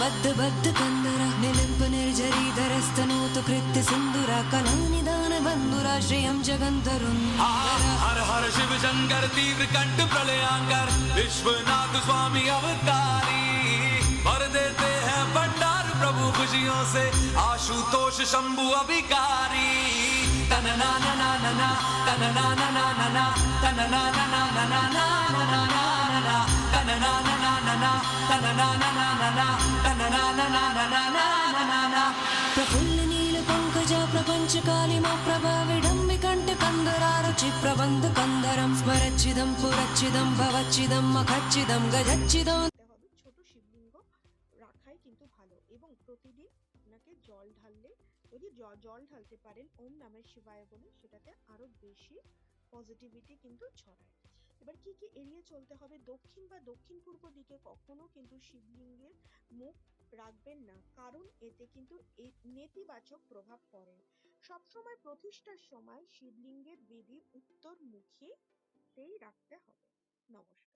బద్ధ బద్ధ కందర నిలింప నిర్జరీధరస్తనూతు కృత్య సింధుర కళానిదాన బంధురాశ్రయం జగంతరున్ हर हर शिव शंकर तीव्र कंठ प्रलयांकर विश्वनाथ स्वामी अवतारी भर देते हैं भंडार प्रभु खुशियों से आशुतोष शंभु अभिकारी तनना ना ना ना ना तनना ना ना ना ना तनना ना ना ना ना ना ना ना ना तनना ना ना ना ना तनना ना ना ना ना तनना ना ना ना ना ना ना प्रफुल्ल नील पंकज प्रपंच कालिमा प्रभा विडम्बि कंठ कंदरारुचि प्रबंध कंदरम स्मरच्चिदम पुरच्चिदम भवच्चिदम मखच्चिदम गजच्चिदम। ছোট শিবলিঙ্গ রাখাই কিন্তু ভালো এবং প্রতিদিন আপনাকে জল ঢাললে যদি জল ঢালতে পারেন ওম নমঃ শিবায় বলে সেটাতে আরো বেশি পজিটিভিটি কিন্তু ছড়ায়। এবার কি কি এড়িয়ে চলতে হবে, দক্ষিণ বা দক্ষিণ পূর্ব দিকে কখনো কিন্তু শিবলিঙ্গের মুখ রাখবেন না, কারণ এতে কিন্তু নেতিবাচক প্রভাব পড়ে। সবসময় প্রতিষ্ঠার সময় শিবলিঙ্গের বেদি উত্তরমুখীতেই রাখতে হবে। নমস্কার।